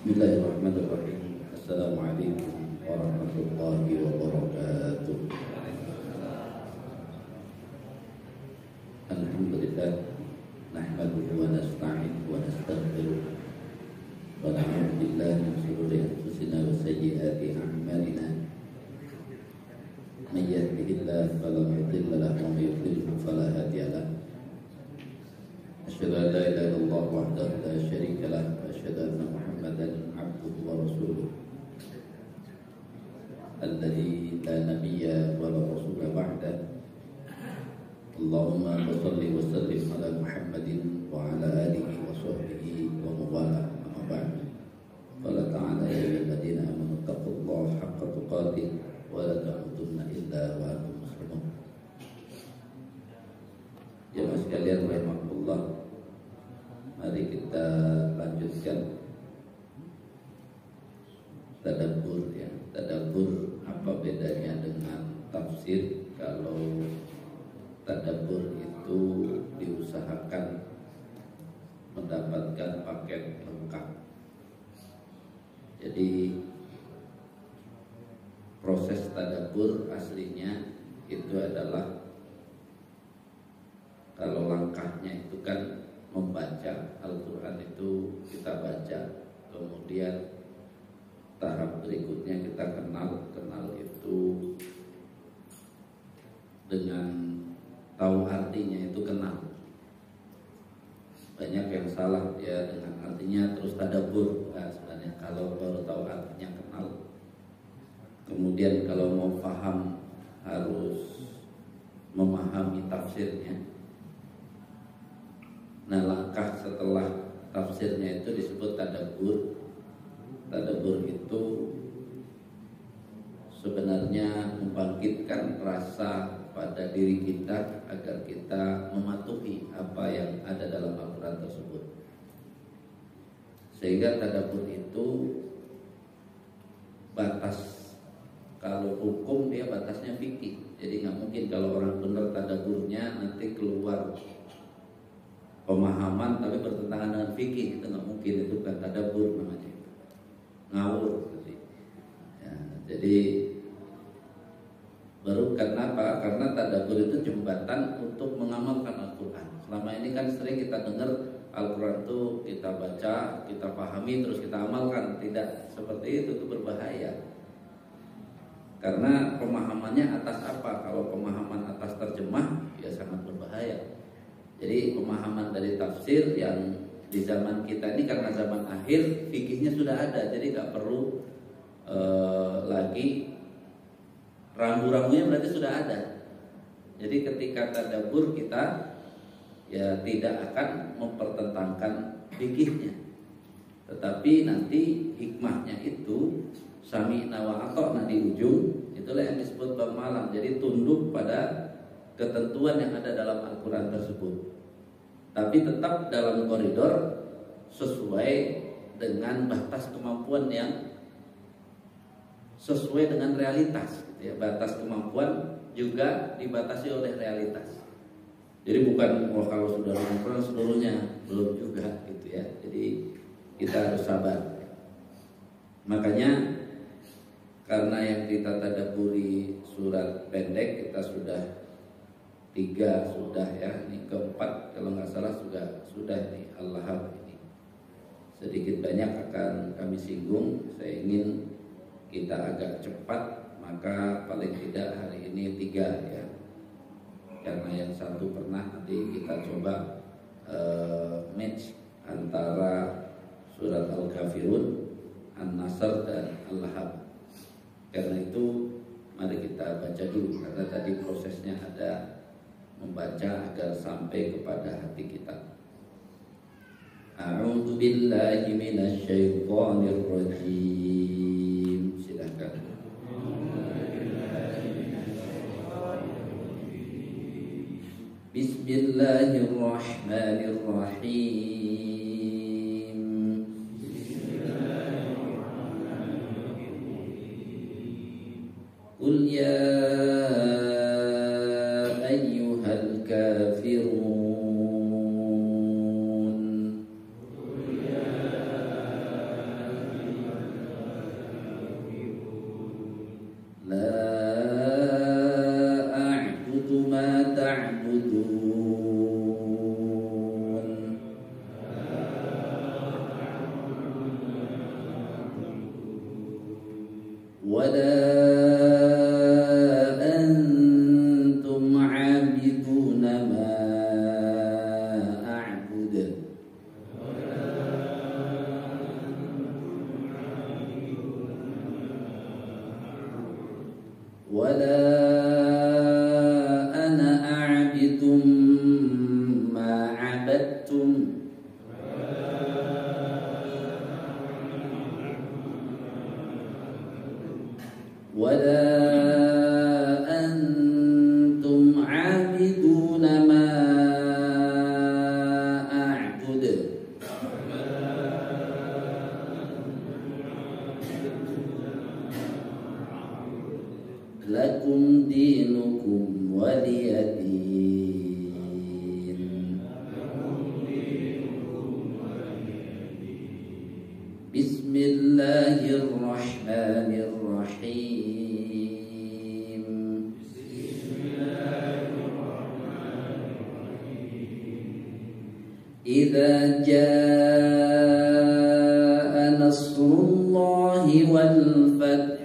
Bismillahirrahmanirrahim. Assalamualaikum warahmatullahi wabarakatuh. Alhamdulillah, nahmaduhu wa nasta'inuhu wa nastaghfiruh wa na'udzu billahi min shururi anfusina wa sayyiati a'malina. May yahdihillahu fala mudilla lahu wa may yudlil fala hadiya lahu. Asyhadu an la ilaha illallah wahdahu la syarika lahu wa asyhadu anna Muhammadan abduhu wa rasuluh alladzi la nabiyya wa la rasula ba'da. Allahumma shalli wa sallim ala Muhammadin wa ala alihi wa sahbihi wa mawala amma ba'd. Qala ta'ala ya ayyuhalladzina amanu taqullaha haqqa tuqatih wa la tamutunna illa wa antum muslimun. Jemaah sekalian rahimakumullah, mari kita lanjutkan tadabbur ya. Tadabbur, apa bedanya dengan tafsir? Kalau tadabbur itu diusahakan mendapatkan paket lengkap. Jadi proses tadabbur aslinya itu adalah, kalau langkahnya itu kan membaca Al-Quran, itu kita baca, kemudian tahap berikutnya kita kenal itu dengan tahu artinya, itu kenal. Banyak yang salah ya dengan artinya terus tadabbur. Nah, sebenarnya kalau baru tahu artinya kenal, kemudian kalau mau paham harus memahami tafsirnya. Nah, langkah setelah tafsirnya itu disebut tadabbur. Tadabbur itu sebenarnya membangkitkan rasa pada diri kita agar kita mematuhi apa yang ada dalam Al-Quran tersebut. Sehingga tadabbur itu batas, kalau hukum dia batasnya fikih. Jadi nggak mungkin kalau orang benar tadabburnya nanti keluar pemahaman tapi bertentangan dengan fikih, itu nggak mungkin. Itu bukan tadabbur namanya, ngawur. Ya, jadi baru kenapa? Karena tadabbur itu jembatan untuk mengamalkan Al-Quran. Selama ini kan sering kita dengar Al-Quran itu kita baca, kita pahami, terus kita amalkan. Tidak seperti itu berbahaya. Karena pemahamannya atas apa? Kalau pemahaman atas terjemah, ya sangat berbahaya. Jadi pemahaman dari tafsir yang di zaman kita ini, karena zaman akhir fikihnya sudah ada, jadi nggak perlu lagi rambu-rambunya, berarti sudah ada. Jadi ketika tadabbur kita ya tidak akan mempertentangkan fikihnya, tetapi nanti hikmahnya itu sami'na wa ata'na di ujung, itulah yang disebut bab malam. Jadi tunduk pada ketentuan yang ada dalam Al-Quran tersebut, tapi tetap dalam koridor sesuai dengan batas kemampuan yang sesuai dengan realitas, gitu ya. Batas kemampuan juga dibatasi oleh realitas. Jadi bukan kalau sudah Al-Quran seluruhnya, belum juga, gitu ya. Jadi kita harus sabar. Makanya karena yang kita tadabburi surat pendek, kita sudah 3 sudah ya, ini keempat kalau nggak salah sudah nih Al-Lahab ini. Sedikit banyak akan kami singgung. Saya ingin kita agak cepat, maka paling tidak hari ini 3 ya. Karena yang satu pernah, nanti kita coba match antara surat Al-Kafirun, An-Nasr dan Al-Lahab. Karena itu mari kita baca dulu, karena tadi prosesnya ada membaca agar sampai kepada hati kita. A'udzu billahi minasy syaithanir rajim. Silakan. Bismillahirrahmanirrahim. Qul ya ayyuhal kafirun. ولا أنتم عابدون ما أعبد ولا أنا أعبد ما عبدتم ولا أنتم عابدون ما أعبد لكم دينكم ولي دين بسم الله الرحمن الرحيم إذا جاء نصر الله والفتح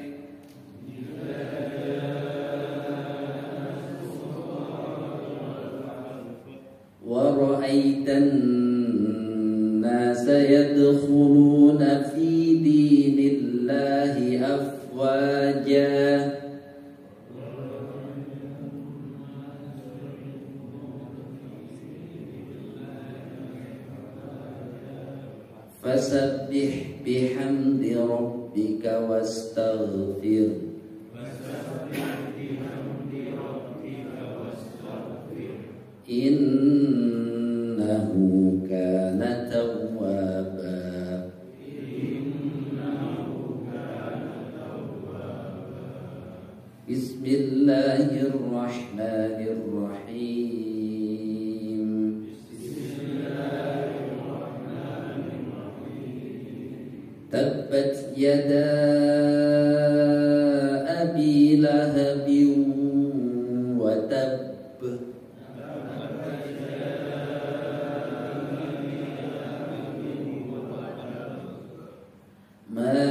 ورأيت الناس يدخلون في دين الله أفواجا فسبح بحمد ربك واستغفر إنه كان توابا بسم الله الرحمن الرحيم تبت يدا أبي لهب وتب ما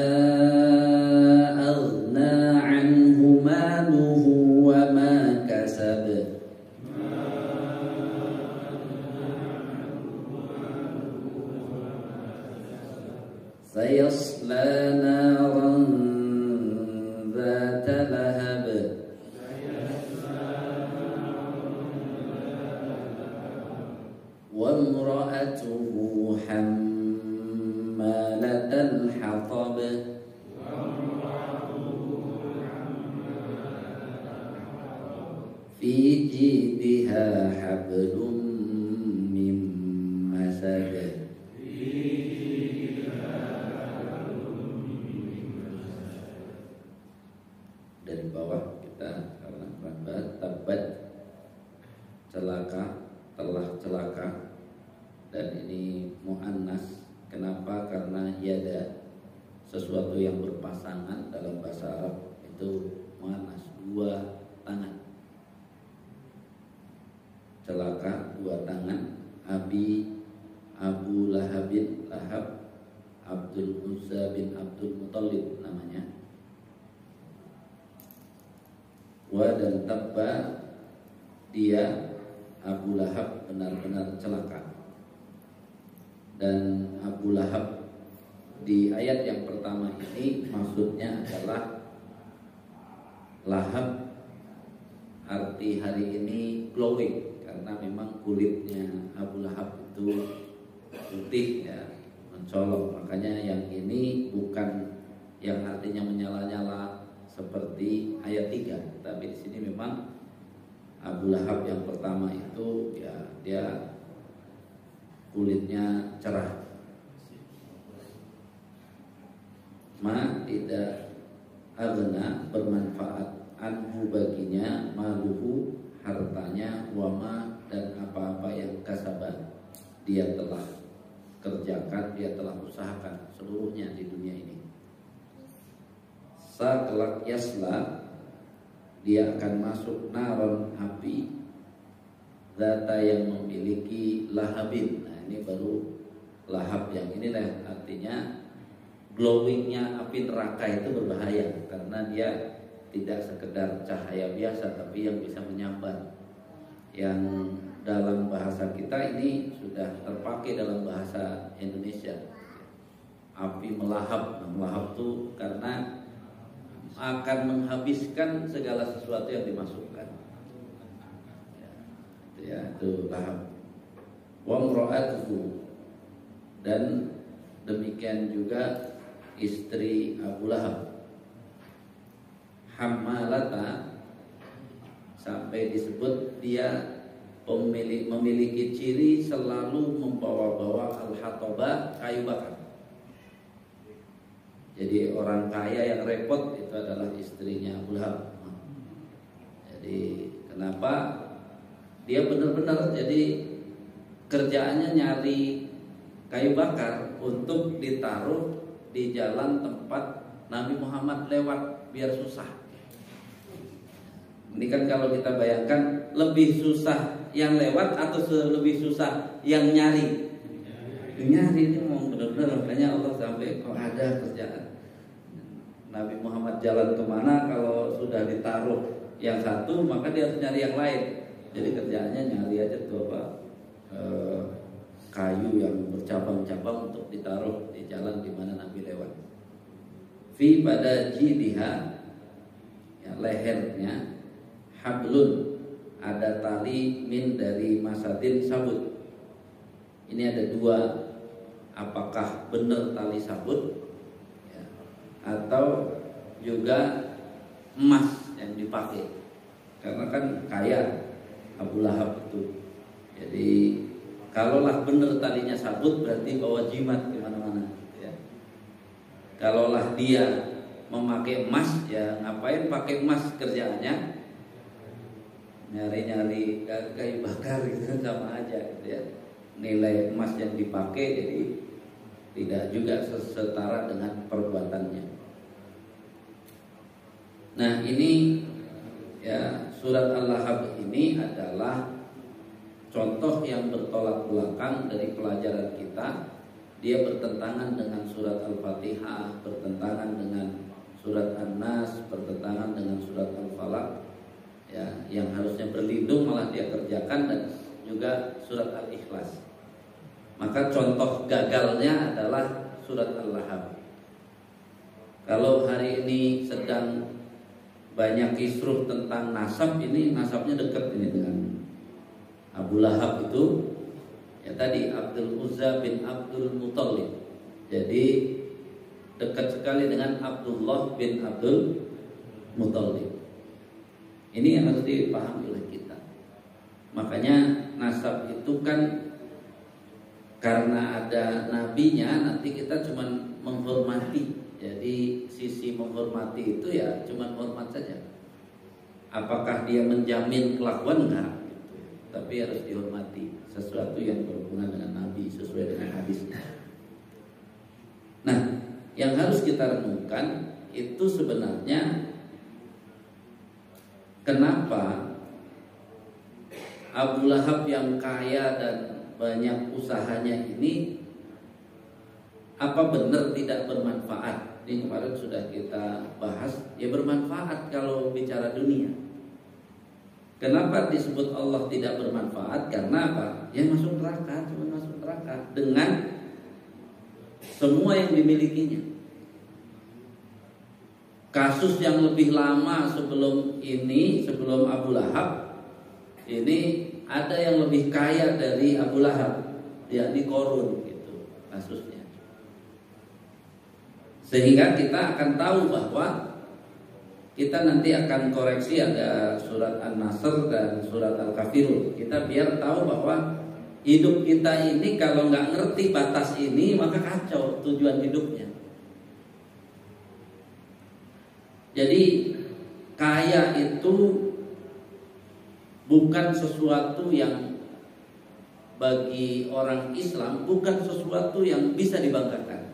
أغنى عنه ماله وما كسب سيصلى نارا ذات لهب وامرأته حمالة الحطب في جيدها حبل من مسد dari bawah kita karena lambat tabat celaka telah celaka dan ini muannas. Kenapa? Karena yada sesuatu yang berpasangan dalam bahasa Arab itu muannas, dua tangan. Celaka dua tangan. Abu Lahabin, Lahab, Abdul Uzza bin Abdul Muthalib namanya. Wa dan tabba, dia Abu Lahab benar-benar celaka. Dan Abu Lahab di ayat yang pertama ini maksudnya adalah Lahab, arti hari ini glowing, karena memang kulitnya Abu Lahab itu putih ya, mencolok. Makanya yang ini bukan yang artinya menyala-nyala seperti ayat 3, tapi di sini memang Abu Lahab yang pertama itu ya dia kulitnya cerah. Ma tidak agna bermanfaat anhu baginya maluhu hartanya wama dan apa-apa yang kasabah dia telah kerjakan, dia telah usahakan seluruhnya di dunia ini. Sakelak yasla, dia akan masuk naron api data yang memiliki lahabin. Nah ini baru lahab yang inilah artinya glowingnya api neraka itu berbahaya karena dia tidak sekedar cahaya biasa tapi yang bisa menyambar. Yang dalam bahasa kita ini sudah terpakai dalam bahasa Indonesia. Api melahap, melahap itu karena akan menghabiskan segala sesuatu yang dimasukkan. Ya, itu lahap. Wa imra'atuhu, dan demikian juga istri Abu Lahab, hammalata, sampai disebut dia memiliki ciri selalu membawa-bawa al-hatabah, kayu bakar. Jadi orang kaya yang repot itu adalah istrinya Abu Lahab. Jadi kenapa? Dia benar-benar jadi kerjaannya nyari kayu bakar untuk ditaruh di jalan tempat Nabi Muhammad lewat biar susah. Ini kan kalau kita bayangkan, lebih susah yang lewat atau lebih susah yang nyari? Nyari ini mau benar-benar, makanya Allah sampai kok ada kerjaan. Nabi Muhammad jalan kemana, kalau sudah ditaruh yang satu maka dia harus nyari yang lain. Jadi kerjaannya nyari aja tuh kayu yang bercabang-cabang untuk ditaruh di jalan di mana Nabi lewat. Fi pada jidha, ya, lehernya, hablun, ada tali min dari masadin sabut. Ini ada dua, apakah benar tali sabut, ya, atau juga emas yang dipakai, karena kan kaya Abu Lahab itu. Jadi kalaulah benar talinya sabut berarti bawa jimat kemana-mana, ya. Kalaulah dia memakai emas, ya ngapain pakai emas, kerjaannya nyari-nyari kayu bakar gitu kan, sama aja gitu ya. Nilai emas yang dipakai jadi tidak juga setara dengan perbuatannya. Nah ini ya, surat Al-Lahab ini adalah contoh yang bertolak belakang dari pelajaran kita. Dia bertentangan dengan surat Al-Fatihah, bertentangan dengan surat An-Nas, bertentangan dengan surat Al-Falaq, ya, yang harusnya berlindung malah dia kerjakan, dan juga surat Al-Ikhlas. Maka contoh gagalnya adalah surat Al-Lahab. Kalau hari ini sedang banyak kisruh tentang nasab, ini nasabnya dekat ini dengan Abu Lahab itu, ya tadi Abdul Uzza bin Abdul Muttalib. Jadi dekat sekali dengan Abdullah bin Abdul Muttalib. Ini yang harus dipahami oleh kita. Makanya nasab itu kan karena ada nabinya, nanti kita cuma menghormati. Jadi sisi menghormati itu ya cuma hormat saja. Apakah dia menjamin kelakuan? Enggak, gitu. Tapi harus dihormati sesuatu yang berhubungan dengan nabi sesuai dengan hadisnya. Nah, yang harus kita renungkan itu sebenarnya kenapa Abu Lahab yang kaya dan banyak usahanya ini, apa benar tidak bermanfaat? Ini kemarin sudah kita bahas, ya bermanfaat kalau bicara dunia. Kenapa disebut Allah tidak bermanfaat? Karena apa? Ya masuk neraka, cuma masuk neraka dengan semua yang dimilikinya. Kasus yang lebih lama sebelum ini, sebelum Abu Lahab, ini ada yang lebih kaya dari Abu Lahab, yakni Qarun, gitu kasusnya. Sehingga kita akan tahu bahwa kita nanti akan koreksi, ada surat An-Nasr dan surat Al-Kafirun. Kita biar tahu bahwa hidup kita ini kalau nggak ngerti batas ini, maka kacau tujuan hidupnya. Jadi kaya itu bukan sesuatu yang bagi orang Islam, bukan sesuatu yang bisa dibanggakan.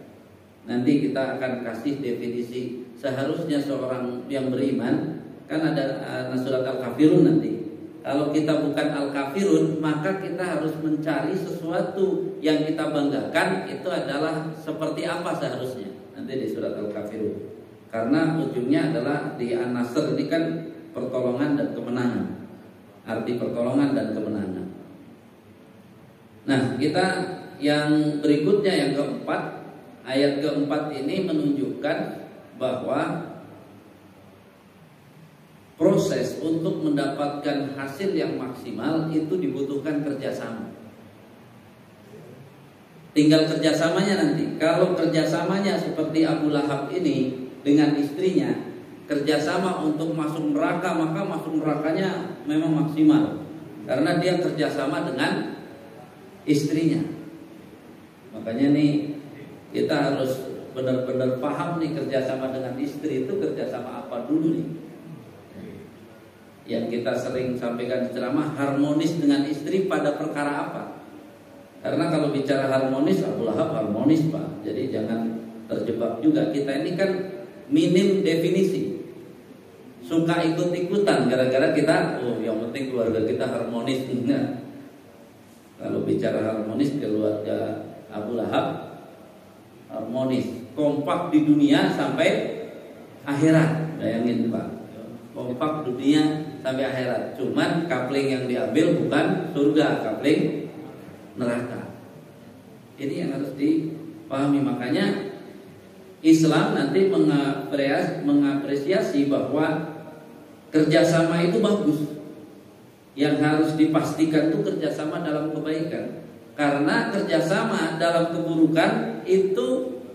Nanti kita akan kasih definisi. Seharusnya seorang yang beriman, kan ada surat Al-Kafirun nanti. Kalau kita bukan al-kafirun, maka kita harus mencari sesuatu yang kita banggakan itu adalah seperti apa seharusnya. Nanti di surat al-kafirun. Karena ujungnya adalah di An-Nasr ini kan pertolongan dan kemenangan. Arti pertolongan dan kemenangan. Nah, kita yang berikutnya yang keempat, ayat keempat ini menunjukkan bahwa proses untuk mendapatkan hasil yang maksimal itu dibutuhkan kerjasama. Tinggal kerjasamanya nanti. Kalau kerjasamanya seperti Abu Lahab ini dengan istrinya, kerjasama untuk masuk neraka, maka masuk nerakanya memang maksimal. Karena dia kerjasama dengan istrinya. Makanya nih kita harus benar-benar paham nih, kerjasama dengan istri itu kerjasama apa dulu nih. Yang kita sering sampaikan di ceramah, harmonis dengan istri pada perkara apa? Karena kalau bicara harmonis, Abu Lahab harmonis Pak. Jadi jangan terjebak juga. Kita ini kan minim definisi. Suka ikut-ikutan gara-gara kita, yang penting keluarga kita harmonis. Enggak. Kalau bicara harmonis, keluarga Abu Lahab harmonis, kompak di dunia sampai akhirat. Bayangin Pak, kompak dunia sampai akhirat. Cuman kapling yang diambil bukan surga, kapling neraka. Ini yang harus dipahami. Makanya Islam nanti mengapresiasi bahwa kerjasama itu bagus. Yang harus dipastikan itu kerjasama dalam kebaikan. Karena kerjasama dalam keburukan itu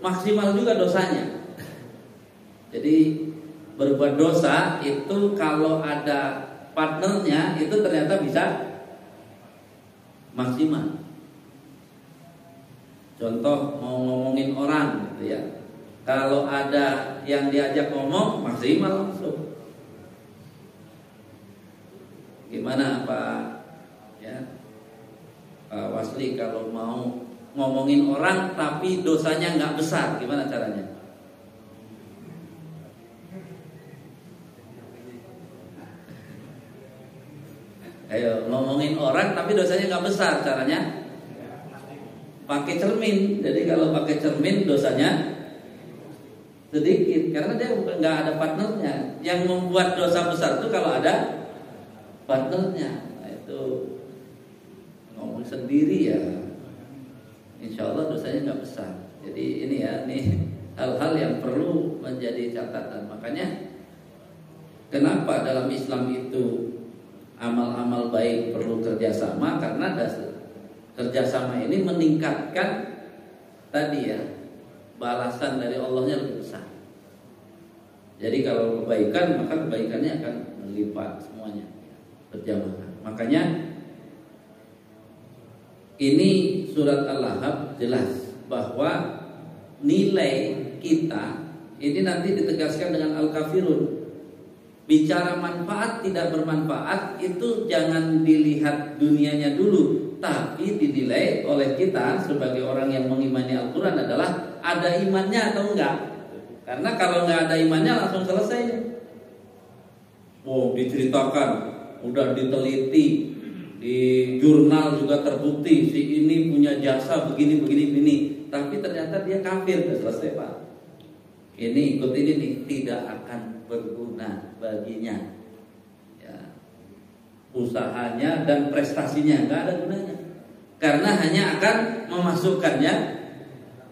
maksimal juga dosanya. Jadi berbuat dosa itu kalau ada partnernya itu ternyata bisa maksimal. Contoh mau ngomongin orang gitu ya. Kalau ada yang diajak ngomong maksimal langsung. Gimana Pak ya? Pak Wasli kalau mau ngomongin orang tapi dosanya nggak besar, gimana caranya? Ayo ngomongin orang tapi dosanya nggak besar, caranya pakai cermin. Jadi kalau pakai cermin dosanya sedikit karena dia nggak ada partnernya. Yang membuat dosa besar itu kalau ada partnernya. Nah, itu ngomong sendiri ya, insya Allah dosanya nggak besar. Jadi ini ya, ini hal-hal yang perlu menjadi catatan. Makanya kenapa dalam Islam itu amal-amal baik perlu kerjasama, karena kerjasama ini meningkatkan tadi ya, balasan dari Allahnya lebih besar. Jadi kalau kebaikan maka kebaikannya akan melipat semuanya berjamaah. Makanya ini surat Al-Lahab jelas bahwa nilai kita ini nanti ditegaskan dengan Al-Kafirun. Bicara manfaat tidak bermanfaat itu jangan dilihat dunianya dulu, tapi dinilai oleh kita sebagai orang yang mengimani Al-Quran adalah ada imannya atau enggak. Karena kalau enggak ada imannya langsung selesai. Diceritakan, udah diteliti, di jurnal juga terbukti si ini punya jasa begini. Tapi ternyata dia kafir, sudah selesai Pak. Ini ikut ini nih, tidak akan berguna baginya ya, usahanya dan prestasinya nggak ada gunanya, karena hanya akan memasukkannya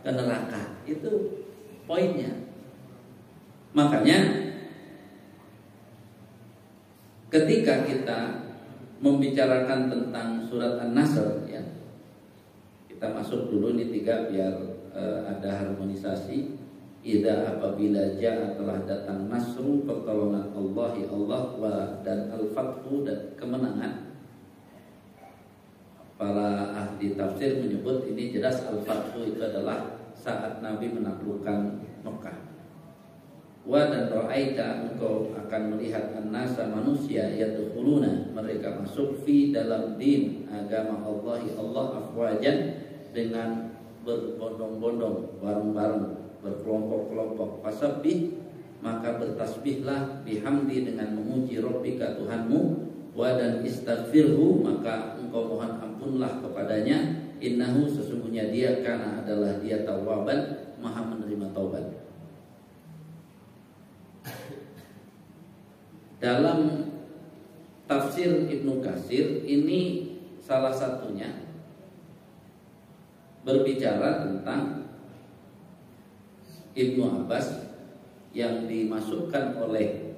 ke neraka. Itu poinnya. Makanya ketika kita membicarakan tentang surat An-Nasr ya, kita masuk dulu ini 3 biar ada harmonisasi. Idza apabila jaa telah datang nasru, pertolongan Allah dan al-fathu dan kemenangan. Para ahli tafsir menyebut ini jelas al-fathu itu adalah saat Nabi menaklukkan Mekah. Wa dan ra'aita, engkau akan melihat an-nasa manusia yadkhuluna, mereka masuk fi dalam din agama Allah afwajan, dengan berbondong-bondong, bareng-bareng, berkelompok-kelompok. Fasabbih, maka bertasbihlah, bihamdi, dengan memuji Rabbika Tuhanmu, dan istaghfirhu, maka engkau mohon ampunlah kepadanya, innahu sesungguhnya dia kana adalah dia tawwaban, maha menerima taubat. Dalam tafsir Ibnu Katsir ini salah satunya berbicara tentang Ibnu Abbas yang dimasukkan oleh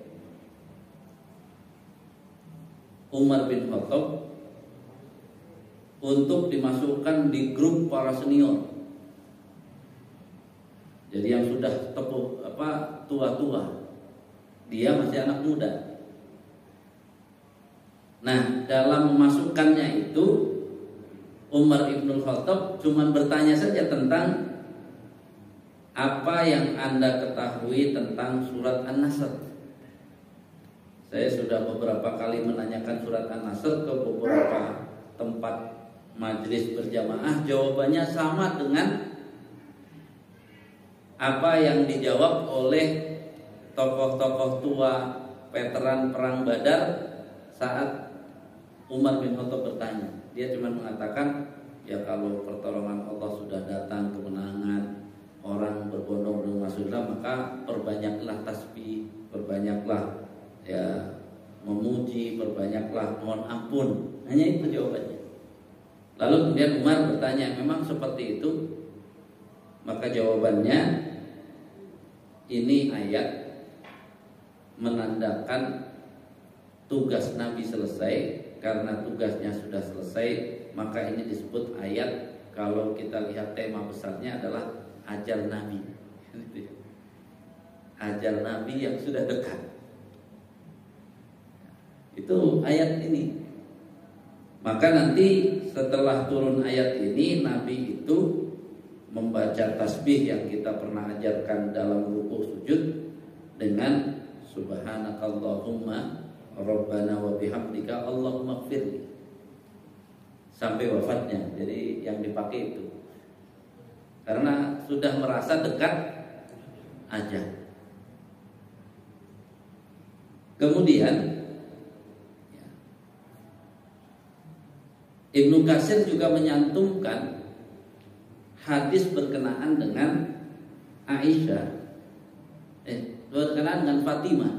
Umar bin Khattab untuk dimasukkan di grup para senior. Jadi yang sudah tua-tua, dia masih anak muda. Nah, dalam memasukkannya itu Umar bin Khattab cuma bertanya saja tentang apa yang Anda ketahui tentang surat An-Nasr. Saya sudah beberapa kali menanyakan surat An-Nasr ke beberapa tempat majelis berjamaah, jawabannya sama dengan apa yang dijawab oleh tokoh-tokoh tua veteran perang Badar saat Umar bin Khattab bertanya. Dia cuma mengatakan, ya kalau pertolongan Allah sudah datang, kemenangan, orang berbondong-bondong masuk Islam, maka perbanyaklah tasbih, perbanyaklah ya memuji, perbanyaklah mohon ampun. Hanya itu jawabannya. Lalu kemudian Umar bertanya, memang seperti itu? Maka jawabannya, ini ayat menandakan tugas Nabi selesai. Karena tugasnya sudah selesai, maka ini disebut ayat. Kalau kita lihat tema besarnya adalah ajal Nabi. Ajal Nabi yang sudah dekat. Itu ayat ini. Maka nanti setelah turun ayat ini, Nabi itu membaca tasbih yang kita pernah ajarkan dalam rukuk sujud dengan subhanakallahumma Rabbana wa bihamdika Allahumma gfirli sampai wafatnya. Jadi yang dipakai itu karena sudah merasa dekat ajal. Kemudian Ibnu Katsir juga menyantumkan hadis berkenaan dengan Aisyah, berkenaan dengan Fatimah,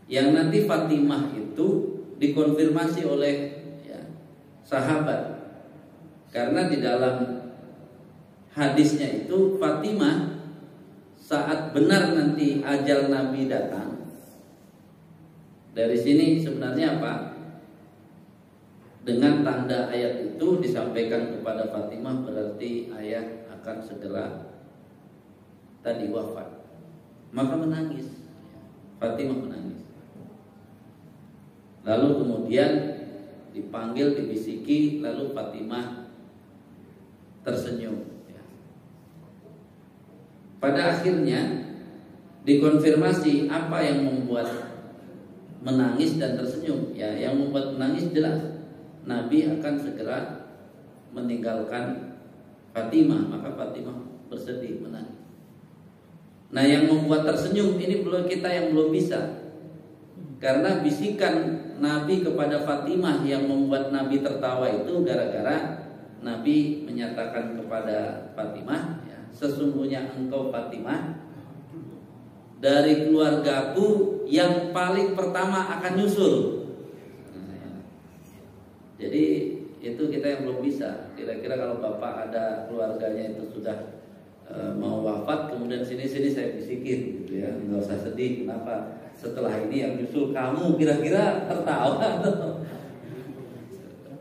yang nanti Fatimah itu dikonfirmasi oleh sahabat. Karena di dalam hadisnya itu Fatimah saat benar nanti ajal Nabi datang. Dari sini sebenarnya apa? Dengan tanda ayat itu disampaikan kepada Fatimah, berarti ayah akan segera tadi wafat. Maka menangis. Fatimah menangis. Lalu kemudian dipanggil, dibisiki, lalu Fatimah tersenyum. Pada akhirnya dikonfirmasi apa yang membuat menangis dan tersenyum. Ya, yang membuat menangis jelas Nabi akan segera meninggalkan Fatimah, maka Fatimah bersedih menangis. Nah, yang membuat tersenyum ini belum kita yang belum bisa. Karena bisikan Nabi kepada Fatimah yang membuat Nabi tertawa itu gara-gara Nabi menyatakan kepada Fatimah, ya, sesungguhnya engkau Fatimah dari keluargaku yang paling pertama akan nyusul. Jadi itu kita yang belum bisa. Kira-kira kalau bapak ada keluarganya itu sudah mau wafat, kemudian sini-sini saya bisikin gitu ya, nggak usah sedih, kenapa setelah ini yang nyusul kamu, kira-kira tertawa.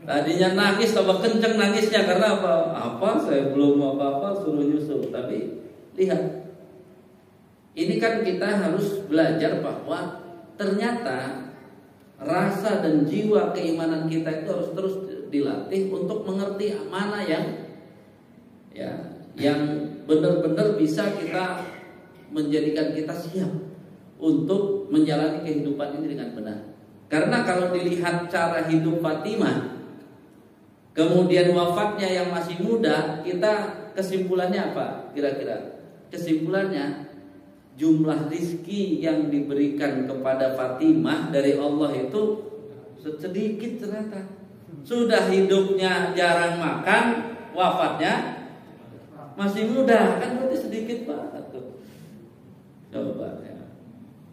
Tadinya nangis, tambah kenceng nangisnya karena apa? Saya belum apa-apa suruh nyusul. Tapi lihat, ini kan kita harus belajar bahwa ternyata rasa dan jiwa keimanan kita itu harus terus dilatih untuk mengerti mana yang benar-benar bisa kita menjadikan kita siap untuk menjalani kehidupan ini dengan benar. Karena kalau dilihat cara hidup Fatimah, kemudian wafatnya yang masih muda, kita kesimpulannya apa? Kira-kira kesimpulannya, jumlah rizki yang diberikan kepada Fatimah dari Allah itu sedikit ternyata. Sudah hidupnya jarang makan, wafatnya masih muda, kan berarti sedikit banget tuh. Coba ya.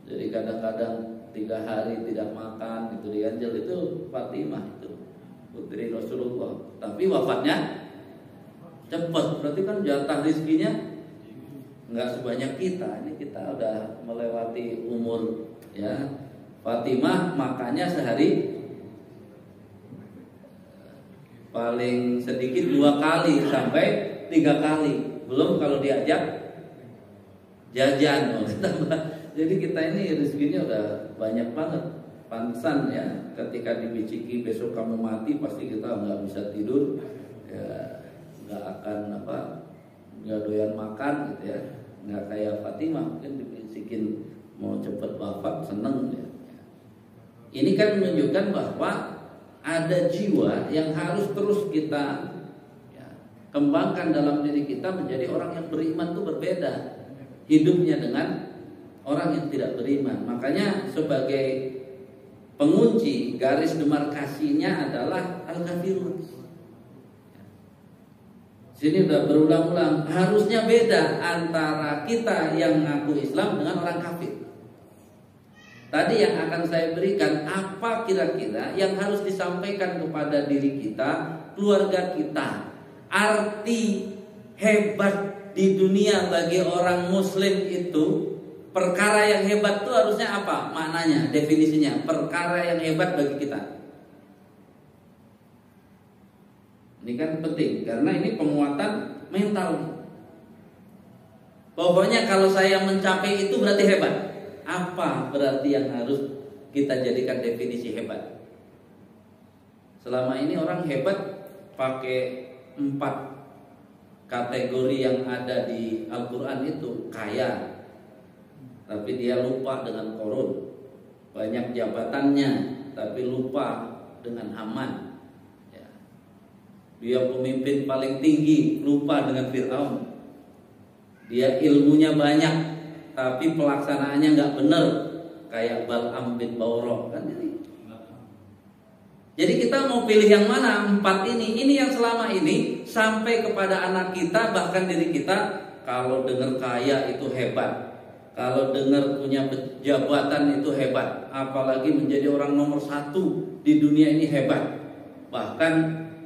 Jadi kadang-kadang 3 hari tidak makan itu diganjel, itu Fatimah itu putri Rasulullah. Tapi wafatnya cepat, berarti kan jatah rizkinya nggak sebanyak kita. Ini kita udah melewati umur ya. Fatimah makannya sehari paling sedikit 2 kali sampai 3 kali. Belum kalau diajak jajan. Jadi kita ini rezekinya udah banyak banget. Pantesan ya, ketika dibiciki besok kamu mati, pasti kita nggak bisa tidur, ya nggak akan nggak doyan makan gitu ya. Nggak kayak Fatimah, mungkin dibicikin mau cepet wafat seneng ya. Ini kan menunjukkan bahwa ada jiwa yang harus terus kita kembangkan dalam diri kita menjadi orang yang beriman itu berbeda hidupnya dengan orang yang tidak beriman. Makanya sebagai pengunci garis demarkasinya adalah al-kafirun. Sini udah berulang-ulang, harusnya beda antara kita yang ngaku Islam dengan orang kafir. Tadi yang akan saya berikan, apa kira-kira yang harus disampaikan kepada diri kita, keluarga kita. Arti hebat di dunia bagi orang muslim itu, perkara yang hebat itu harusnya apa? Maknanya, definisinya, perkara yang hebat bagi kita. Ini kan penting, karena ini penguatan mental. Pokoknya kalau saya mencapai itu berarti hebat. Apa berarti yang harus kita jadikan definisi hebat? Selama ini orang hebat pakai 4 kategori yang ada di Al-Quran itu. Kaya, tapi dia lupa dengan korun. Banyak jabatannya, tapi lupa dengan aman. Ya. Dia pemimpin paling tinggi, lupa dengan Fir'aun. Dia ilmunya banyak, tapi pelaksanaannya nggak benar, kayak Bal'am bin Bawrah kan ini. Jadi kita mau pilih yang mana 4 ini? Ini yang selama ini sampai kepada anak kita, bahkan diri kita. Kalau dengar kaya itu hebat, kalau dengar punya jabatan itu hebat, apalagi menjadi orang nomor 1 di dunia ini hebat. Bahkan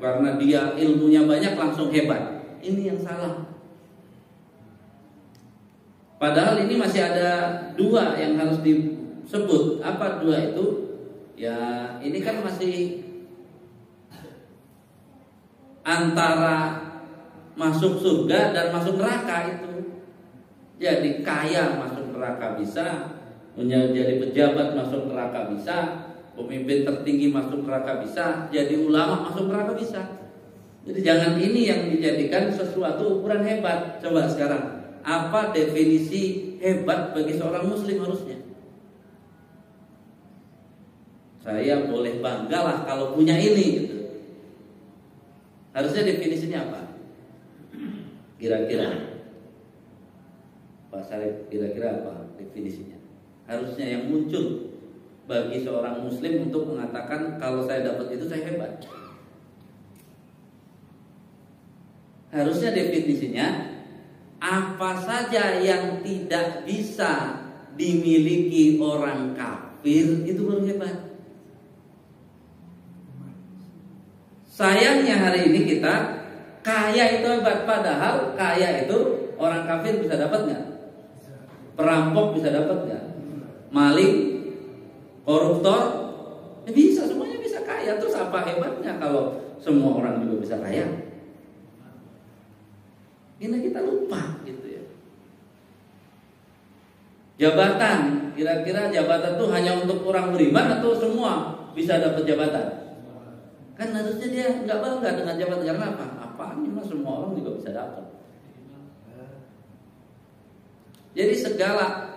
karena dia ilmunya banyak langsung hebat. Ini yang salah. Padahal ini masih ada 2 yang harus disebut. Apa 2 itu? Ya ini kan masih antara masuk surga dan masuk neraka itu. Jadi kaya masuk neraka bisa, menjadi pejabat masuk neraka bisa, pemimpin tertinggi masuk neraka bisa, jadi ulama masuk neraka bisa. Jadi jangan ini yang dijadikan sesuatu ukuran hebat. Coba sekarang, apa definisi hebat bagi seorang muslim harusnya? Saya boleh banggalah kalau punya ini gitu. Harusnya definisinya apa? Kira-kira Pak Sarif, kira-kira apa definisinya? Harusnya yang muncul bagi seorang muslim untuk mengatakan kalau saya dapat itu saya hebat. Harusnya definisinya apa saja yang tidak bisa dimiliki orang kafir itu baru hebat. Sayangnya hari ini kita kaya itu hebat, padahal kaya itu orang kafir bisa dapat nggak? Perampok bisa dapat nggak? Maling, koruptor, bisa, semuanya bisa kaya. Terus apa hebatnya kalau semua orang juga bisa kaya? Ini kita lupa gitu ya. Jabatan, kira-kira jabatan itu hanya untuk orang beriman atau semua bisa dapat jabatan? Kan harusnya dia nggak bangga dengan jabatan. Karena apa? Apaan ini mah semua orang juga bisa dapat. Jadi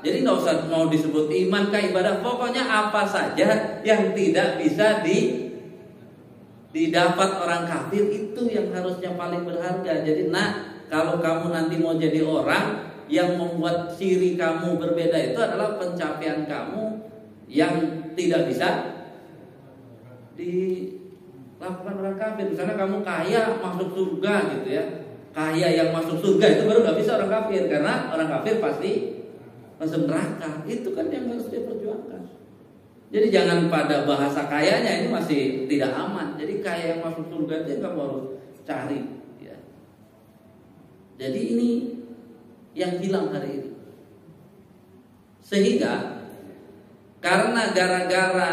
jadi nggak usah mau disebut iman kah ibadah, pokoknya apa saja yang tidak bisa didapat orang kafir itu yang harusnya paling berharga. Jadi kalau kamu nanti mau jadi orang, yang membuat ciri kamu berbeda itu adalah pencapaian kamu yang tidak bisa dilakukan orang kafir. Misalnya kamu kaya masuk surga gitu ya, kaya yang masuk surga itu baru nggak bisa orang kafir, karena orang kafir pasti masuk neraka. Itu kan yang harus dia perjuangkan. Jadi jangan pada bahasa kayanya ini masih tidak aman. Jadi kaya yang masuk surga itu kamu harus cari ya. Jadi ini yang hilang hari ini. Sehingga karena gara-gara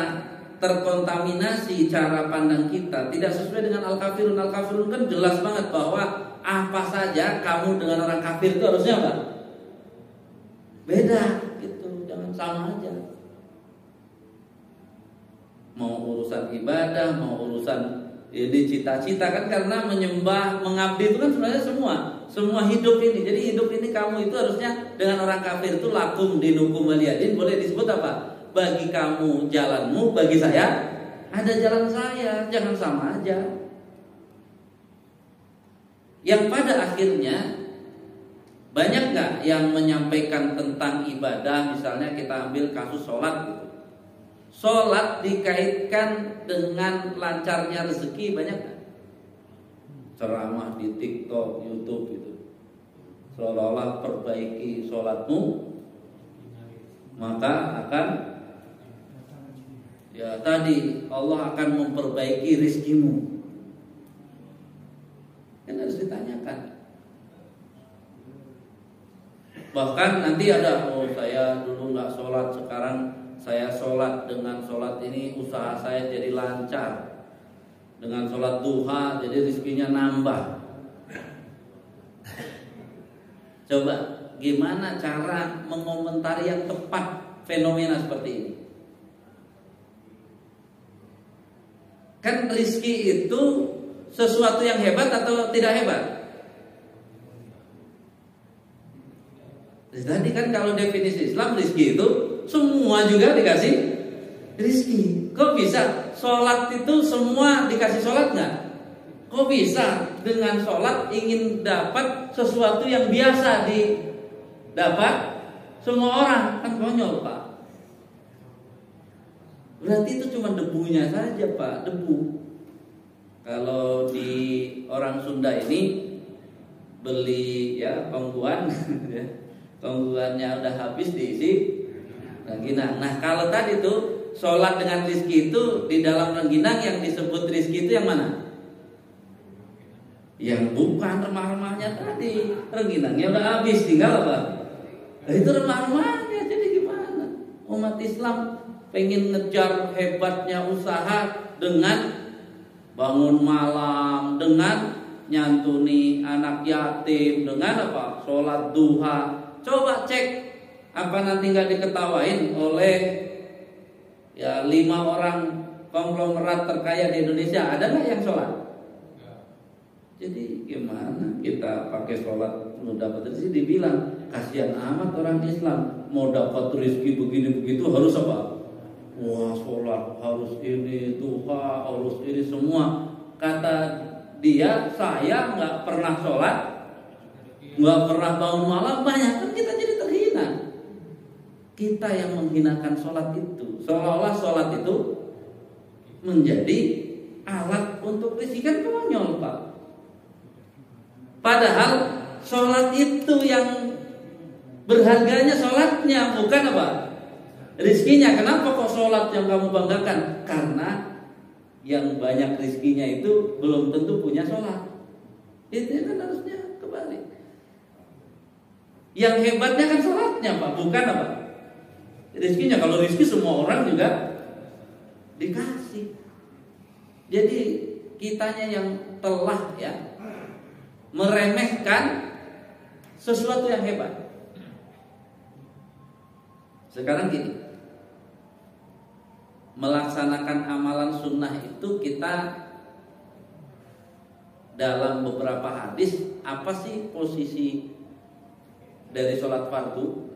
terkontaminasi cara pandang kita tidak sesuai dengan al-kafirun. Al-kafirun kan jelas banget bahwa apa saja kamu dengan orang kafir itu harusnya apa? Beda gitu, jangan sama aja. Mau urusan ibadah, mau urusan ini cita-cita kan, karena menyembah, mengabdi itu kan sebenarnya semua hidup ini. Jadi hidup ini kamu itu harusnya dengan orang kafir itu lakum dinukum waliyadin, boleh disebut apa? Bagi kamu jalanmu, bagi saya ada jalan saya, jangan sama aja. Yang pada akhirnya banyak nggak yang menyampaikan tentang ibadah, misalnya kita ambil kasus sholat gitu. Sholat dikaitkan dengan lancarnya rezeki, banyak nggak? Ceramah di TikTok, YouTube gitu, seolah-olah perbaiki sholatmu maka akan ya tadi Allah akan memperbaiki rizkimu. Kan harus ditanyakan. Bahkan nanti ada, oh saya dulu nggak sholat, sekarang saya sholat, dengan sholat ini usaha saya jadi lancar, dengan sholat duha jadi rizkinya nambah. Coba gimana cara mengomentari yang tepat fenomena seperti ini? Kan rizki itu sesuatu yang hebat atau tidak hebat? Tadi kan kalau definisi Islam, rizki itu semua juga dikasih rizki. Kok bisa sholat itu semua dikasih sholat nggak? Kok bisa dengan sholat ingin dapat sesuatu yang biasa didapat semua orang? Kan konyol Pak. Berarti itu cuma debunya saja Pak, debu. Kalau di orang Sunda ini beli ya tongguan, tongguannya udah habis diisi rengginang. Nah kalau tadi tuh sholat dengan rizki itu di dalam rengginang yang disebut rizki itu yang mana? Yang bukan remah-remahnya tadi, rengginangnya udah habis, tinggal apa? Nah, itu remah-remahnya. Jadi gimana? Umat Islam pengen ngejar hebatnya usaha dengan bangun malam, dengan nyantuni anak yatim, dengan apa? Sholat duha. Coba cek, apa nanti nggak diketawain oleh ya 5 orang konglomerat terkaya di Indonesia? Ada nggak yang sholat? Jadi gimana kita pakai sholat mau dapat rezeki? Dibilang kasihan amat orang Islam, mau dapat rezeki begini begitu harus apa? Wah sholat harus ini, duha harus ini semua. Kata dia, saya nggak pernah sholat, nggak pernah bangun malam, banyak kan kita jadi terhina. Kita yang menghinakan sholat itu, seolah-olah sholat itu menjadi alat untuk rezeki, kan konyol Pak. Padahal sholat itu yang berharganya sholatnya, bukan apa? Rizkinya. Kenapa kok sholat yang kamu banggakan? Karena yang banyak rizkinya itu belum tentu punya sholat. Itu kan harusnya kebalik. Yang hebatnya kan sholatnya Pak, bukan apa? Rizkinya. Kalau rizki semua orang juga dikasih. Jadi kitanya yang telah ya meremehkan sesuatu yang hebat. Sekarang gini, melaksanakan amalan sunnah itu kita dalam beberapa hadis, apa sih posisi dari sholat fardu?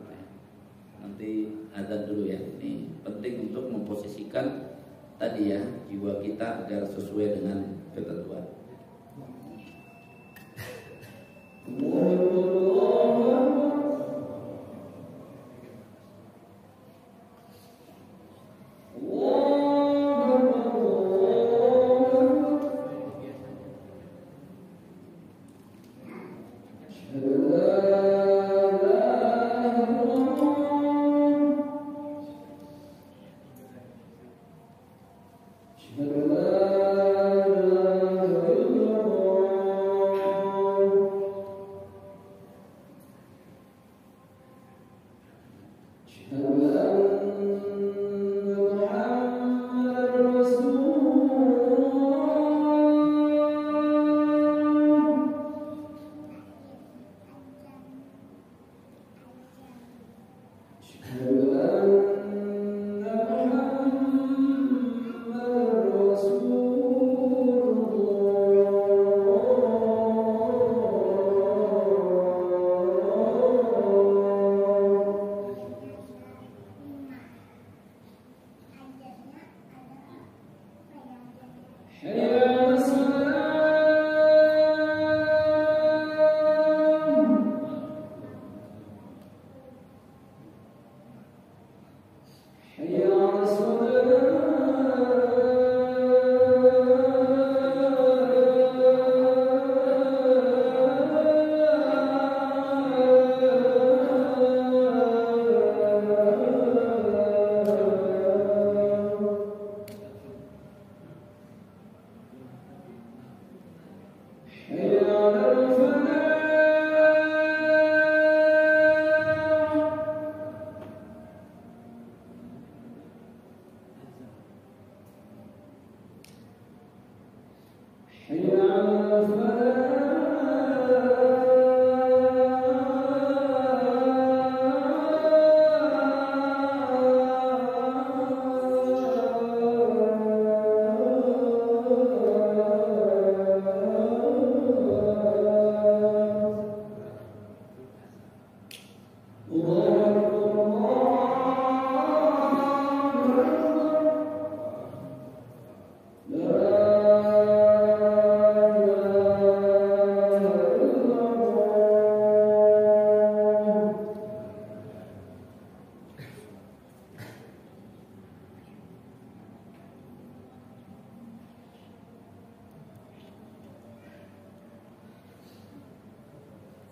Nanti azan dulu ya. Ini penting untuk memposisikan tadi ya jiwa kita agar sesuai dengan ketentuan.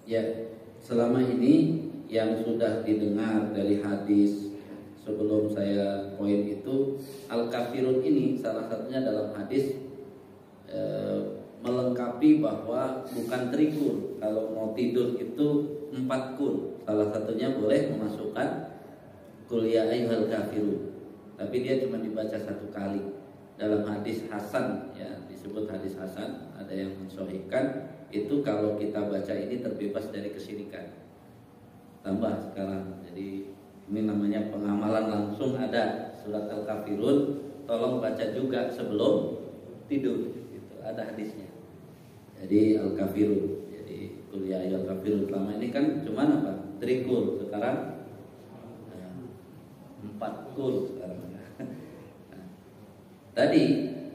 Ya, selama ini yang sudah didengar dari hadis sebelum saya poin itu, al-kafirun ini salah satunya dalam hadis melengkapi bahwa bukan trikul. Kalau mau tidur itu 4 kul. Salah satunya boleh memasukkan kul ya ayyuhal kafirun. Tapi dia cuma dibaca 1 kali. Dalam hadis hasan, ya disebut hadis hasan, ada yang mensahihkan itu kalau kita baca ini terbebas dari kesyirikan. Tambah sekarang, jadi ini namanya pengamalan langsung, ada surat Al-Kafirun, tolong baca juga sebelum tidur. Itu ada hadisnya. Jadi Al-Kafirun, jadi kul ya ayyuhal kafirun. Selama ini kan cuma apa? Trikul, sekarang 4 kul sekarang. Tadi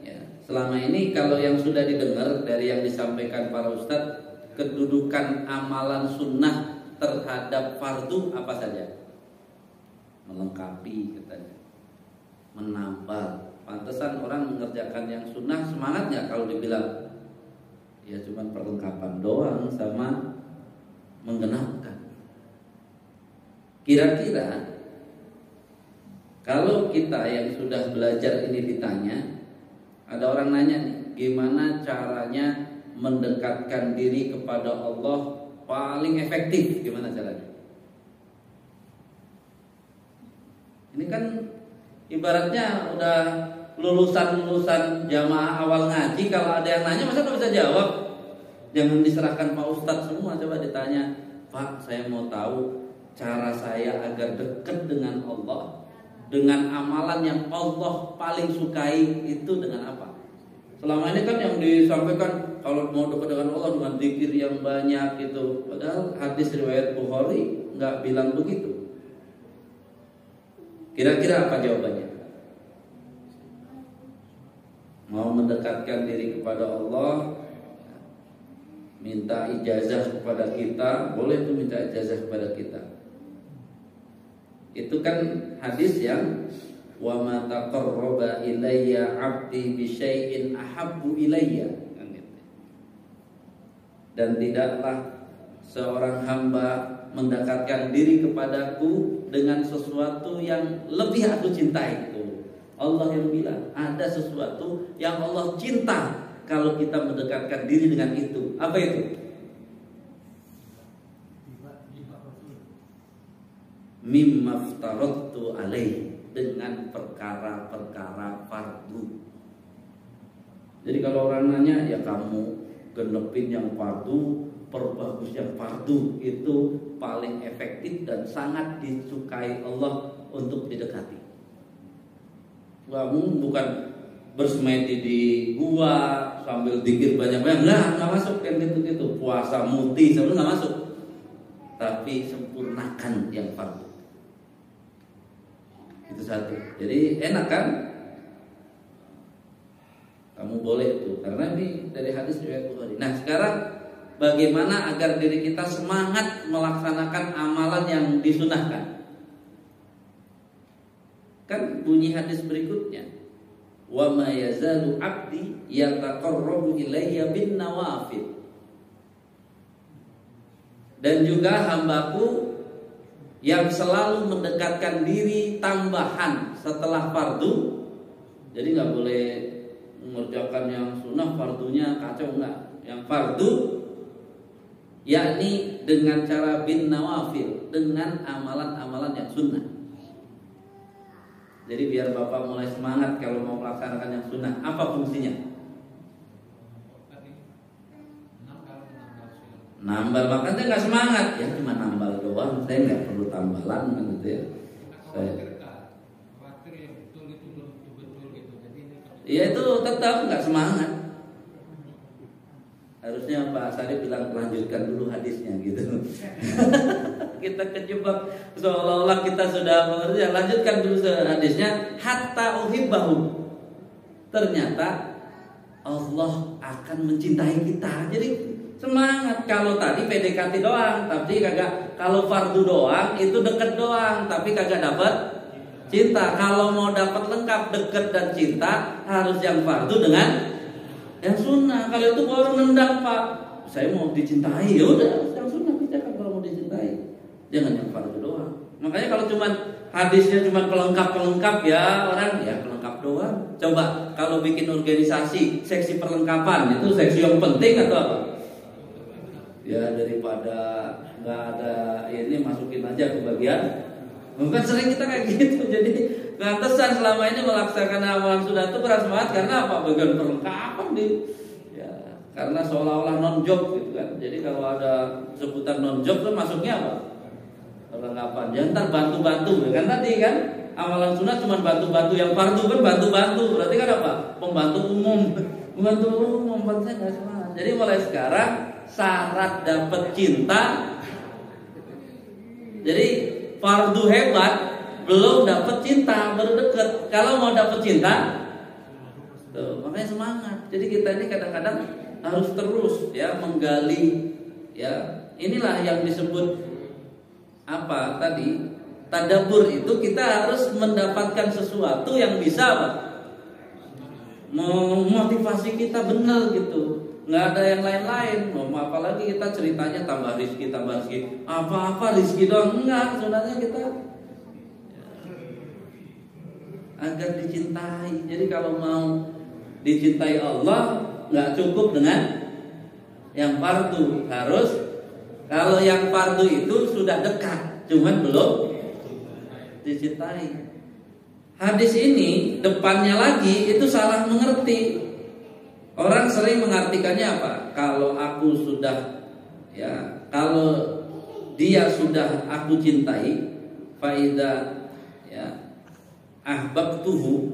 ya, selama ini kalau yang sudah didengar dari yang disampaikan para ustadz, kedudukan amalan sunnah terhadap fardu apa saja? Melengkapi katanya, menambah. Pantesan orang mengerjakan yang sunnah semangat nggak kalau dibilang ya cuman perlengkapan doang sama menggenapkan. Kira-kira kalau kita yang sudah belajar ini ditanya, ada orang nanya nih, gimana caranya mendekatkan diri kepada Allah paling efektif? Gimana caranya? Ini kan ibaratnya udah lulusan jamaah awal ngaji. Kalau ada yang nanya masa nggak bisa jawab? Jangan diserahkan Pak Ustadz semua. Coba ditanya, Pak, saya mau tahu cara saya agar dekat dengan Allah, dengan amalan yang Allah paling sukai itu dengan apa? Selama ini kan yang disampaikan kalau mau dekat dengan Allah dengan zikir yang banyak itu. Padahal hadis riwayat Bukhari nggak bilang begitu. Kira-kira apa jawabannya? Mau mendekatkan diri kepada Allah, minta ijazah kepada kita, boleh tuh minta ijazah kepada kita. Itu kan hadis yang wa ma taqarraba ilayya 'abdi bi syai'in ahabbu ilayya. Dan tidaklah seorang hamba mendekatkan diri kepadaku dengan sesuatu yang lebih aku cintai. Itu Allah yang bilang, ada sesuatu yang Allah cinta kalau kita mendekatkan diri dengan itu. Apa itu? mimma aftaradtu alaihi, dengan perkara-perkara fardu. Jadi kalau orang nanya, ya kamu genepin yang fardu, perbagus yang fardu, itu paling efektif dan sangat disukai Allah untuk didekati. Kamu bukan bersemedi di gua sambil zikir banyak-banyak, nggak masuk yang gitu-gitu. Puasa muti sambil nggak masuk. Tapi sempurnakan yang fardu. Itu satu. Jadi enak kan? Kamu boleh itu, karena ini dari hadis riwayat Bukhari. Nah sekarang bagaimana agar diri kita semangat melaksanakan amalan yang disunahkan? Kan bunyi hadis berikutnya, wa ma yazalu 'abdi yataqarrabu ilayya bin nawafil. Dan juga hambaku yang selalu mendekatkan diri tambahan setelah fardu. Jadi nggak boleh mengerjakan yang sunnah fardunya kacau, enggak. Yang fardu yakni dengan cara bin nawafil, dengan amalan-amalan yang sunnah. Jadi biar Bapak mulai semangat kalau mau melaksanakan yang sunnah. Apa fungsinya? Nambal, makanya nggak semangat. Ya cuma nambal doang, saya nggak perlu tambalan kan gitu ya. Ya itu tetap nggak semangat. Harusnya Pak Sarif bilang lanjutkan dulu hadisnya gitu. Kita kejebak seolah-olah kita sudah mengerti. Lanjutkan dulu hadisnya hatta uhibbahu. Ternyata Allah akan mencintai kita. Jadi semangat. Kalau tadi PDKT doang, tapi kagak. Kalau fardu doang itu deket doang, tapi kagak dapat cinta. Kalau mau dapat lengkap deket dan cinta, harus yang fardu dengan yang sunnah. Kalau itu baru nendang, Pak, saya mau dicintai, ya udah yang sunnah kerjakan kalau mau dicintai. Jangan yang fardu doang. Makanya kalau cuman hadisnya cuman pelengkap ya orang ya pelengkap doang. Coba kalau bikin organisasi seksi perlengkapan, itu seksi yang penting atau apa? Ya daripada nggak ada ini masukin aja ke bagian. Bukan sering kita kayak gitu. Jadi pantesan selama ini melaksanakan amalan sunnah itu berat semangat karena apa? Bagian perlengkapan ya, karena seolah-olah non job gitu kan. Jadi kalau ada sebutan non job tuh masuknya apa? Perlengkapan. Jangan bantu-bantu kan tadi kan amalan sunnah cuma bantu-bantu, yang fardu kan bantu-bantu. Berarti kan apa? Pembantu umum. Pembantu umum saya nggak semangat. Jadi mulai sekarang syarat dapat cinta. Jadi fardu hebat belum dapat cinta, baru deket. Kalau mau dapat cinta, tuh, makanya semangat. Jadi kita ini kadang-kadang harus terus ya menggali ya. Inilah yang disebut apa tadi? Tadabbur itu kita harus mendapatkan sesuatu yang bisa apa? Memotivasi kita benar gitu. Nggak ada yang lain-lain. Apalagi kita ceritanya tambah rizki. Apa-apa rizki doang. Enggak, sebenarnya kita agar dicintai. Jadi kalau mau dicintai Allah, nggak cukup dengan yang fardu. Harus kalau yang fardu itu sudah dekat, cuman belum dicintai. Hadis ini depannya lagi itu salah mengerti. Orang sering mengartikannya apa? Kalau aku sudah ya, kalau dia sudah aku cintai, faida ya ahbabtuhu,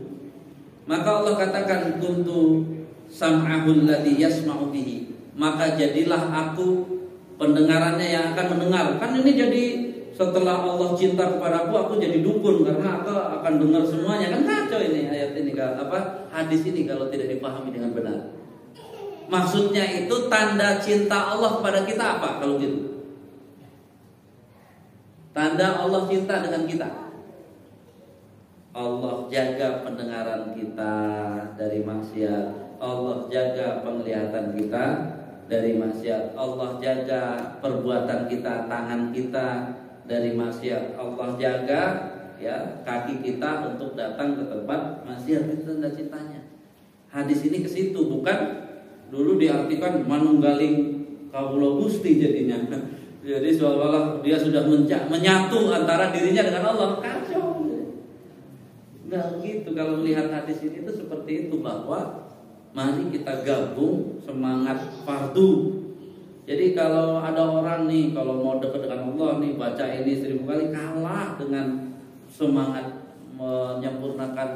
maka Allah katakan kuntu sam'ahul ladzi yasma'u bihi, maka jadilah aku pendengarannya yang akan mendengar. Kan ini jadi setelah Allah cinta kepadaku, aku jadi dukun karena aku akan dengar semuanya. Kan kacau ini ayat ini, apa hadis ini kalau tidak dipahami dengan benar. Maksudnya itu tanda cinta Allah kepada kita apa kalau gitu? Tanda Allah cinta dengan kita. Allah jaga pendengaran kita dari maksiat. Allah jaga penglihatan kita dari maksiat. Allah jaga perbuatan kita, tangan kita dari maksiat. Allah jaga ya kaki kita untuk datang ke tempat maksiat. Itu tanda cintanya. Hadis ini ke situ, bukan dulu diartikan manunggaling kawula Gusti jadinya. Jadi seolah-olah dia sudah menyatu antara dirinya dengan Allah. Kacau. Enggak gitu. Kalau melihat hadis ini itu seperti itu, bahwa mari kita gabung semangat fardu. Jadi kalau ada orang nih, kalau mau dekat dengan Allah nih, baca ini 1000 kali, kalah dengan semangat menyempurnakan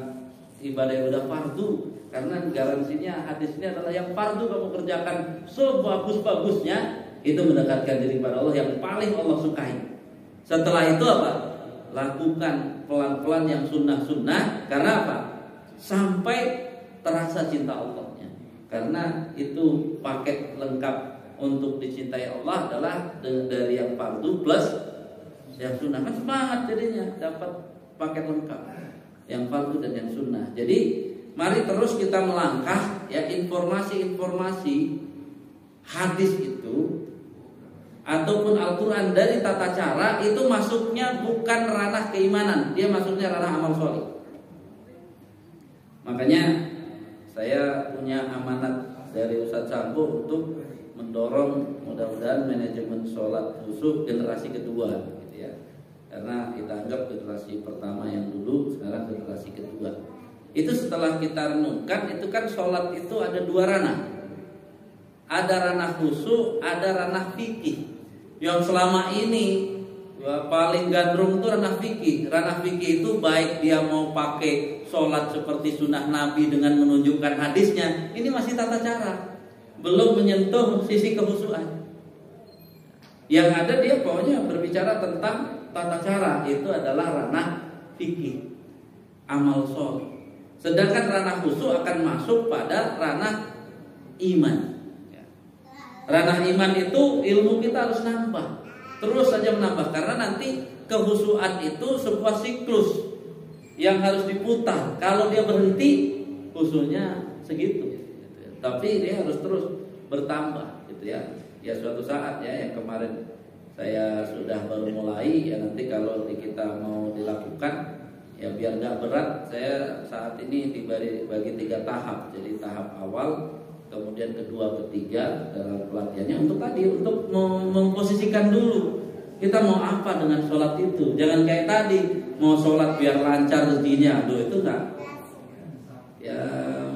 ibadah-ibadah fardu. Karena garansinya hadis ini adalah yang fardu kamu kerjakan sebagus-bagusnya, itu mendekatkan diri kepada Allah yang paling Allah sukai. Setelah itu apa? Lakukan pelan-pelan yang sunnah-sunnah. Karena apa? Sampai terasa cinta Allahnya. Karena itu paket lengkap untuk dicintai Allah adalah dari yang fardu plus yang sunnah. Kan semangat jadinya, dapat paket lengkap yang fardu dan yang sunnah. Jadi mari terus kita melangkah ya, informasi-informasi hadis itu ataupun Al-Quran dari tata cara itu masuknya bukan ranah keimanan, dia masuknya ranah amal soleh. Makanya saya punya amanat dari Ustadz Sambo untuk mendorong mudah-mudahan manajemen sholat khusyuk generasi kedua, gitu ya. Karena kita anggap generasi pertama yang dulu, sekarang generasi kedua. Itu setelah kita renungkan, itu kan sholat itu ada dua ranah. Ada ranah khusyuk, ada ranah fikih. Yang selama ini paling gandrung itu ranah fikih. Ranah fikih itu baik dia mau pakai sholat seperti sunnah Nabi dengan menunjukkan hadisnya, ini masih tata cara, belum menyentuh sisi kehusuan. Yang ada dia pokoknya berbicara tentang tata cara, itu adalah ranah fikih, amal soleh. Sedangkan ranah khusyuk akan masuk pada ranah iman. Ranah iman itu ilmu kita harus nambah, terus saja menambah, karena nanti kehusuan itu sebuah siklus yang harus diputar. Kalau dia berhenti, khusyuknya segitu. Tapi dia harus terus bertambah, gitu ya. Ya suatu saat ya, yang kemarin saya sudah baru mulai ya, nanti kalau kita mau dilakukan ya biar nggak berat, saya saat ini dibagi 3 tahap. Jadi tahap awal, kemudian kedua, ketiga dalam pelatihannya untuk memposisikan dulu kita mau apa dengan sholat itu. Jangan kayak tadi mau sholat biar lancar rezekinya, aduh itu enggak. Ya,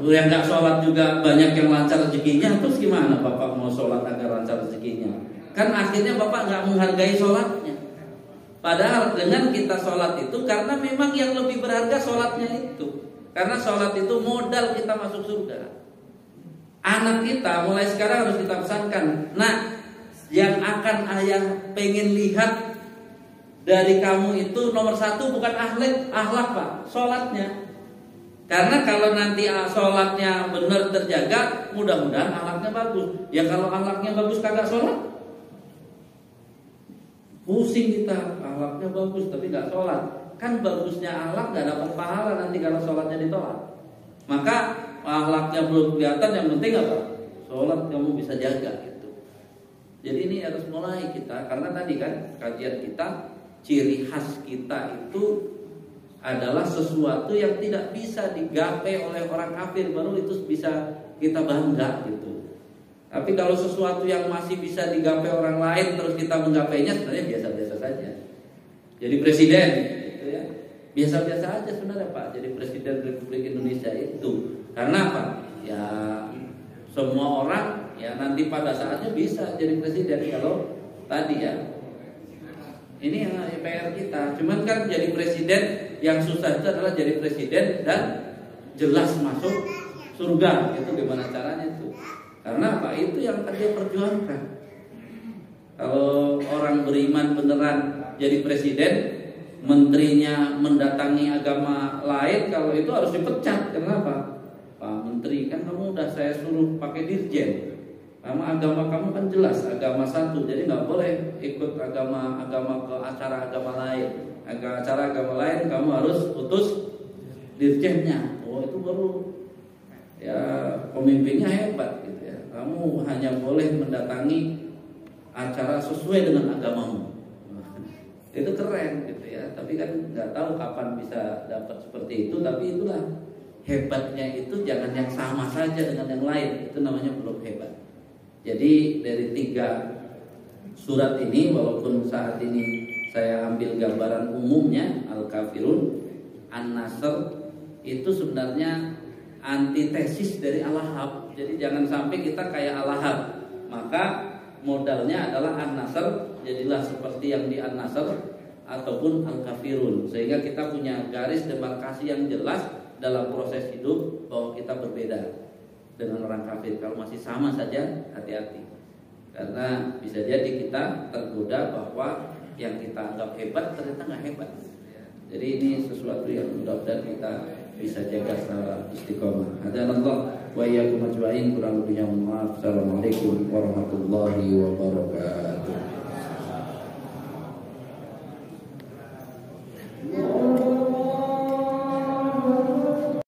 yang nggak sholat juga banyak yang lancar rezekinya, terus gimana Bapak mau sholat agar lancar rezekinya? Kan akhirnya Bapak nggak menghargai sholatnya. Padahal dengan kita sholat itu, karena memang yang lebih berharga sholatnya itu. Karena sholat itu modal kita masuk surga. Anak kita mulai sekarang harus kita pesankan, nah yang akan ayah pengen lihat dari kamu itu nomor 1 bukan akhlak Pak, sholatnya. Karena kalau nanti sholatnya benar terjaga, mudah-mudahan akhlaknya bagus. Ya kalau akhlaknya bagus kagak sholat, pusing kita. Akhlaknya bagus tapi nggak sholat, kan bagusnya akhlak nggak dapat pahala nanti kalau sholatnya ditolak. Maka akhlaknya belum kelihatan, yang penting apa? Sholat kamu bisa jaga gitu. Jadi ini harus mulai kita, karena tadi kan kajian kita, ciri khas kita itu adalah sesuatu yang tidak bisa digapai oleh orang kafir, baru itu bisa kita bangga gitu. Tapi kalau sesuatu yang masih bisa digapai orang lain terus kita menggapainya, sebenarnya biasa-biasa saja. Jadi presiden gitu ya, biasa-biasa aja sebenarnya Pak. Jadi presiden Republik Indonesia itu. Karena apa? Ya semua orang ya nanti pada saatnya bisa jadi presiden. Kalau tadi ya, ini yang PR kita. Cuman kan jadi presiden yang susah itu adalah jadi presiden dan jelas masuk surga. Itu gimana caranya itu? Karena apa? Itu yang dia perjuangkan. Kalau orang beriman beneran jadi presiden, menterinya mendatangi agama lain, kalau itu harus dipecat. Kenapa? Pak Menteri, kan kamu udah saya suruh pakai dirjen. Karena agama kamu kan jelas agama satu, jadi nggak boleh ikut agama ke acara agama lain. Acara agama lain kamu harus utus dirjennya. Oh itu baru ya pemimpinnya hebat gitu ya. Kamu hanya boleh mendatangi acara sesuai dengan agamamu. Itu keren gitu ya. Tapi kan nggak tahu kapan bisa dapat seperti itu. Tapi itulah hebatnya itu, jangan yang sama saja dengan yang lain. Itu namanya belum hebat. Jadi dari 3 surat ini, walaupun saat ini saya ambil gambaran umumnya Al-Kafirun, An-Nasr itu sebenarnya antitesis dari Al-Lahab. Jadi jangan sampai kita kayak Al-Lahab. Maka modalnya adalah An-Nasr, jadilah seperti yang di An-Nasr ataupun Al-Kafirun, sehingga kita punya garis demarkasi yang jelas dalam proses hidup bahwa kita berbeda dengan orang kafir. Kalau masih sama saja, hati-hati, karena bisa jadi kita tergoda bahwa yang kita anggap hebat ternyata nggak hebat. Jadi ini sesuatu yang mudah-mudahan kita bisa jaga secara istiqomah. Hadanallah wa iyyakum ajma'in. Kurang lebihnya mohon maaf. Assalamualaikum warahmatullahi wabarakatuh.